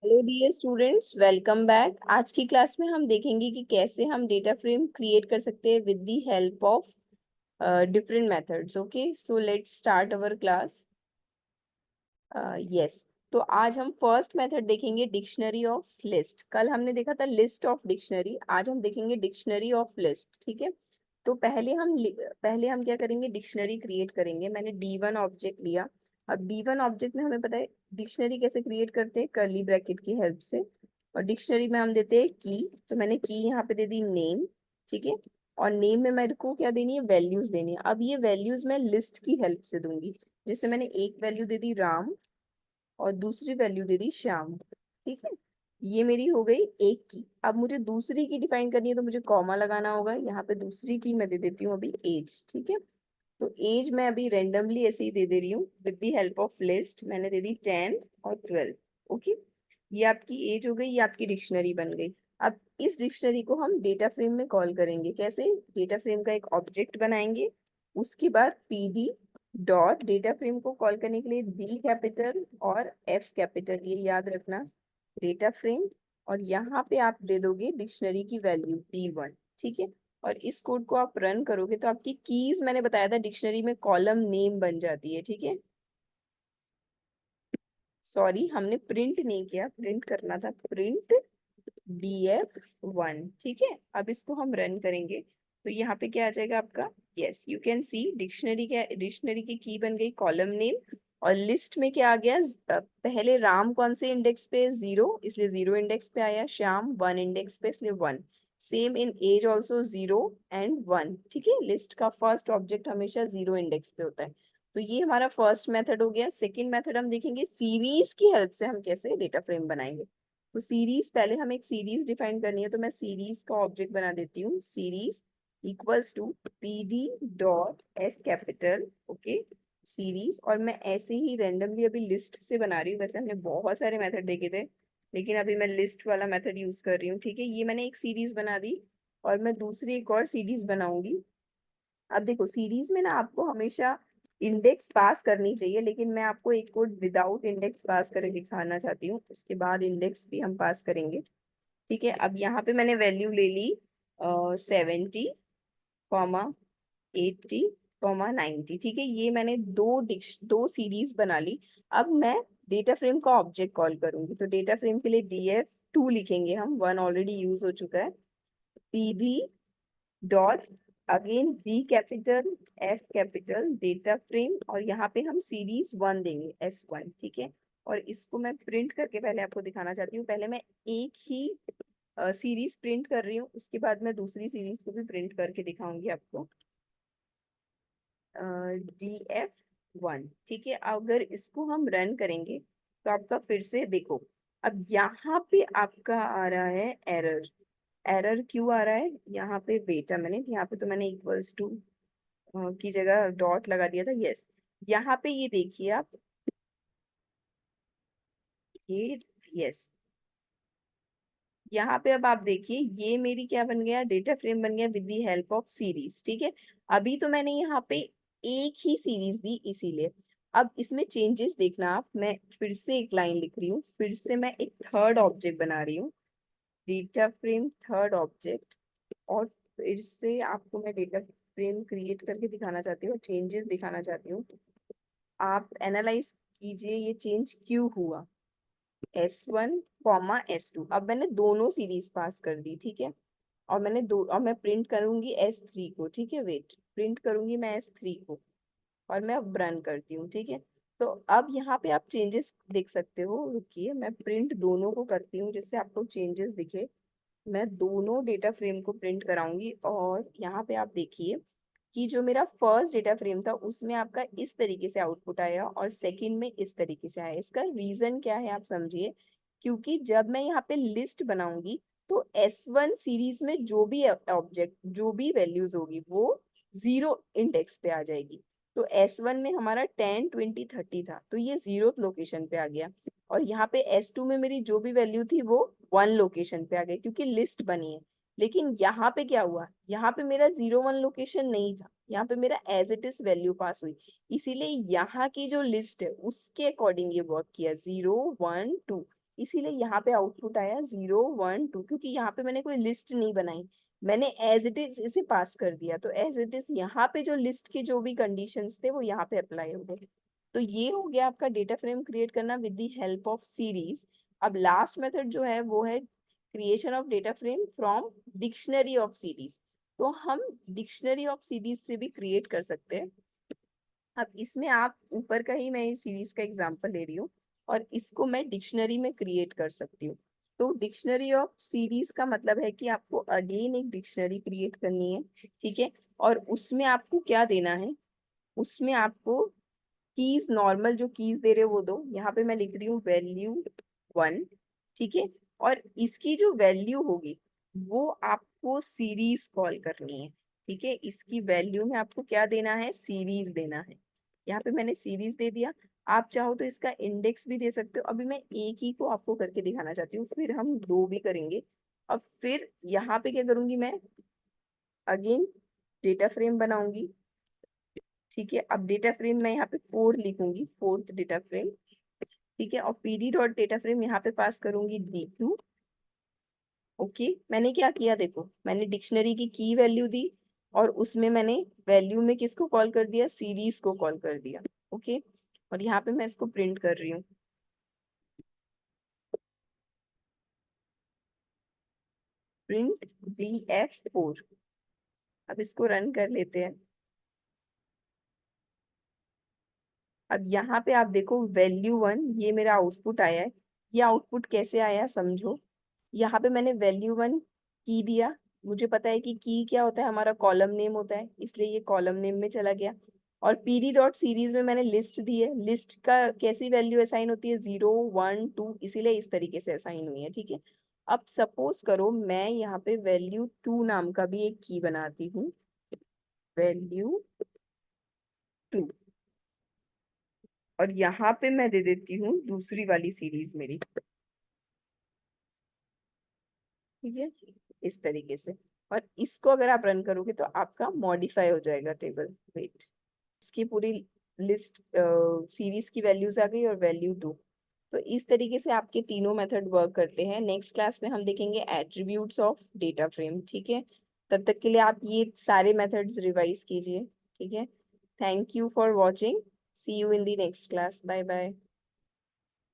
Hello dear students, welcome back. आज की class में हम देखेंगे कि कैसे हम डेटा फ्रेम क्रिएट कर सकते हैं with the help of different methods. Okay, so let's start our class. Yes, तो आज हम फर्स्ट मेथड देखेंगे, डिक्शनरी ऑफ लिस्ट। कल हमने देखा था लिस्ट ऑफ डिक्शनरी, आज हम देखेंगे डिक्शनरी ऑफ लिस्ट। ठीक है, तो पहले हम क्या करेंगे, डिक्शनरी क्रिएट करेंगे। मैंने D1 ऑब्जेक्ट लिया। अब D1 ऑब्जेक्ट में हमें पता है डिक्शनरी कैसे क्रिएट करते हैं, कर्ली ब्रैकेट की हेल्प से। और डिक्शनरी में हम देते हैं की, तो मैंने की यहाँ पे दे दी नेम। ठीक है, और नेम में मेरे को क्या देनी है, वैल्यूज देनी है। अब ये वैल्यूज मैं लिस्ट की हेल्प से दूंगी। जैसे मैंने एक वैल्यू दे दी राम और दूसरी वैल्यू दे दी श्याम। ठीक है, ये मेरी हो गई एक की। अब मुझे दूसरी की डिफाइन करनी है, तो मुझे कॉमा लगाना होगा। यहाँ पे दूसरी की मैं दे देती हूँ अभी एज। ठीक है, तो एज मैं अभी रेंडमली ऐसे ही दे दे रही हूँ with the help of list. मैंने दे दी 10 और 12। ओके, ये आपकी एज हो गई, ये आपकी डिक्शनरी बन गई। अब इस डिक्शनरी को हम डेटा फ्रेम में कॉल करेंगे। कैसे, डेटा फ्रेम का एक ऑब्जेक्ट बनाएंगे। उसके बाद पीडी डॉट डेटा फ्रेम को कॉल करने के लिए डी कैपिटल और एफ कैपिटल, ये याद रखना, डेटा फ्रेम। और यहाँ पे आप दे दोगे डिक्शनरी की वैल्यू D1। ठीक है, और इस कोड को आप रन करोगे तो आपकी कीज, मैंने बताया था डिक्शनरी में कॉलम नेम बन जाती है। ठीक है, सॉरी हमने प्रिंट नहीं किया, प्रिंट करना था, प्रिंट DF1। ठीक है, अब इसको हम रन करेंगे तो यहाँ पे क्या आ जाएगा आपका, yes you can see dictionary, क्या डिक्शनरी की की बन गई कॉलम नेम। और लिस्ट में क्या आ गया, पहले राम कौन से इंडेक्स पे, 0, इसलिए 0 इंडेक्स पे आया। श्याम 1 इंडेक्स पे, इसलिए 1। Same in edge also 0 and 1। ठीक है, लिस्ट का फर्स्ट ऑब्जेक्ट हमेशा 0 इंडेक्स पे होता है। तो ये हमारा फर्स्ट मेथड हो गया। सेकेंड मेथड हम देखेंगे, सीरीज की हेल्प से हम कैसे डेटा फ्रेम बनाएंगे। तो सीरीज, पहले हमें एक सीरीज डिफाइन करनी है, तो मैं सीरीज का ऑब्जेक्ट बना देती हूँ। Series equals to pd dot S capital, okay, series. और मैं ऐसे ही रेंडमली अभी लिस्ट से बना रही हूँ। वैसे हमने बहुत सारे मेथड देखे थे, लेकिन अभी मैं लिस्ट वाला मेथड यूज कर रही हूँ। ठीक है, ये मैंने एक सीरीज बना दी और मैं दूसरी एक और सीरीज बनाऊंगी। अब देखो, सीरीज में ना आपको हमेशा इंडेक्स पास करनी चाहिए, लेकिन मैं आपको एक कोड विदाउट इंडेक्स पास करके दिखाना चाहती हूँ। उसके बाद इंडेक्स भी हम पास करेंगे। ठीक है, अब यहाँ पे मैंने वैल्यू ले ली 70, 80, 90। ठीक है, ये मैंने दो सीरीज बना ली। अब मैं डेटा फ्रेम का ऑब्जेक्ट कॉल करूंगी, तो डेटा फ्रेम के लिए DF2 लिखेंगे हम, 1 ऑलरेडी यूज हो चुका है। PD dot again D capital F capital data frame, और यहाँ पे हम सीरीज 1 देंगे, S1। ठीक है, और इसको मैं प्रिंट करके पहले आपको दिखाना चाहती हूँ। पहले मैं एक ही सीरीज प्रिंट कर रही हूँ, उसके बाद मैं दूसरी सीरीज को भी प्रिंट करके दिखाऊंगी आपको। DF1। ठीक है, अगर इसको हम रन करेंगे तो आपका फिर से देखो, अब यहाँ पे आपका आ रहा है एरर। एरर क्यों आ रहा है, यहाँ पे बेटा मैंने, यहाँ पे तो मैंने इक्वल्स टू की जगह डॉट लगा दिया था। यस, यहाँ पे ये देखिए आप, ये, यस, यहाँ पे अब आप देखिए ये मेरी क्या बन गया, डेटा फ्रेम बन गया with the help of series. ठीक है, अभी तो मैंने यहाँ पे एक ही सीरीज दी इसीलिए। अब इसमें चेंजेस देखना आप, मैं फिर से एक लाइन लिख रही हूँ, फिर से मैं एक थर्ड ऑब्जेक्ट बना रही हूँ, डेटा फ्रेम थर्ड ऑब्जेक्ट। और फिर से आपको मैं डेटा फ्रेम क्रिएट करके दिखाना चाहती हूँ, चेंजेस दिखाना चाहती हूँ। आप एनालाइज कीजिए ये चेंज क्यों हुआ। S1, S2, अब मैंने दोनों सीरीज पास कर दी। ठीक है, और मैं प्रिंट करूंगी S3 को। ठीक है, वेट, प्रिंट करूंगी मैं S3 को, और मैं अब रन करती हूँ। ठीक है, तो अब यहाँ पे आप चेंजेस देख सकते हो। रुकिए, मैं प्रिंट दोनों को करती हूँ जिससे आपको चेंजेस दिखे। मैं दोनों डेटा फ्रेम को प्रिंट कराऊंगी, और यहाँ पे आप देखिए कि जो मेरा फर्स्ट डेटा फ्रेम था उसमें आपका इस तरीके से आउटपुट आया और सेकंड में इस तरीके से आया। इसका रीजन क्या है आप समझिए, क्योंकि जब मैं यहाँ पे लिस्ट बनाऊंगी तो S1 सीरीज में जो भी ऑब्जेक्ट, जो भी वैल्यूज होगी वो 0 इंडेक्स पे आ जाएगी। तो S1 में हमारा 10, 20, 30 था, तो ये 0th लोकेशन पे आ गया। और यहाँ पे S2 में मेरी जो भी वैल्यू थी वो 1 लोकेशन पे आ गई, क्योंकि लिस्ट बनी है। लेकिन यहाँ पे क्या हुआ, यहाँ पे मेरा 0, 1 लोकेशन नहीं था, यहाँ पे मेरा as it is value pass हुई। इसीलिए यहाँ की जो लिस्ट है उसके अकॉर्डिंग ये वर्क किया, 0, 1, 2। इसीलिए यहाँ पे आउटपुट आया 0 1 2, क्योंकि यहाँ पे मैंने कोई लिस्ट नहीं बनाई, मैंने एज इट इज इसे पास कर दिया। तो एज इट इज यहाँ पे जो लिस्ट के जो भी कंडीशंस थे वो यहाँ पे अप्लाई हो गए। तो ये हो गया आपका डेटा फ्रेम क्रिएट करना with the help of series. अब लास्ट मेथड जो है वो है creation of data frame from dictionary of series. तो हम डिक्शनरी ऑफ सीरीज से भी क्रिएट कर सकते हैं। अब इसमें आप ऊपर का ही मैं इस सीरीज का एग्जांपल ले रही हूँ और इसको मैं डिक्शनरी में क्रिएट कर सकती हूँ। तो डिक्शनरी ऑफ सीरीज का मतलब है कि आपको अगेन एक डिक्शनरी क्रिएट करनी है, ठीक है। और उसमें आपको क्या देना है, उसमें आपको कीज, नॉर्मल जो कीज दे रहे हो वो दो। यहाँ पे मैं लिख रही हूँ वैल्यू 1, ठीक है। और इसकी जो वैल्यू होगी वो आपको सीरीज कॉल करनी है, ठीक है। इसकी वैल्यू में आपको क्या देना है, सीरीज देना है। यहाँ पे मैंने सीरीज दे दिया। आप चाहो तो इसका इंडेक्स भी दे सकते हो। अभी मैं एक ही को आपको करके दिखाना चाहती हूँ, फिर हम दो भी करेंगे। अब फिर यहाँ पे क्या करूंगी मैं, अगेन डेटा फ्रेम बनाऊंगी, ठीक है। अब डेटा फ्रेम मैं यहाँ पे 4 लिखूंगी, फोर्थ डेटा फ्रेम, ठीक है। और पीडी डॉट डेटा फ्रेम यहाँ पे पास करूंगी D2। ओके, मैंने क्या किया देखो, मैंने डिक्शनरी की वैल्यू दी और उसमें मैंने वैल्यू में किसको कॉल कर दिया, सीरीज को कॉल कर दिया। ओके, और यहाँ पे मैं इसको प्रिंट कर रही हूँ, प्रिंट DF4। अब इसको रन कर लेते हैं। अब यहाँ पे आप देखो वैल्यू 1, ये मेरा आउटपुट आया है। ये आउटपुट कैसे आया समझो। यहाँ पे मैंने वैल्यू 1 की दिया, मुझे पता है कि की क्या होता है, हमारा कॉलम नेम होता है, इसलिए ये कॉलम नेम में चला गया। और पीडी डॉट सीरीज में मैंने लिस्ट दी है, लिस्ट का कैसी वैल्यू असाइन होती है, 0 1 2, इसीलिए इस तरीके से असाइन हुई है, ठीक है। अब सपोज करो मैं यहाँ पे वैल्यू 2 नाम का भी एक की बनाती हूँ, वैल्यू 2। और यहाँ पे मैं दे देती हूँ दूसरी वाली सीरीज मेरी, ठीक है, इस तरीके से। और इसको अगर आप रन करोगे तो आपका मॉडिफाई हो जाएगा टेबल। वेट, इसकी पूरी लिस्ट सीरीज की वैल्यूज आ गई और वैल्यू 2। तो इस तरीके से आपके तीनों मेथड वर्क करते हैं। नेक्स्ट क्लास में हम देखेंगे एट्रीब्यूट्स ऑफ डेटा फ्रेम, ठीक है। तब तक के लिए आप ये सारे मेथड्स रिवाइज कीजिए, ठीक है। Thank you for watching, see you in the next class, bye bye.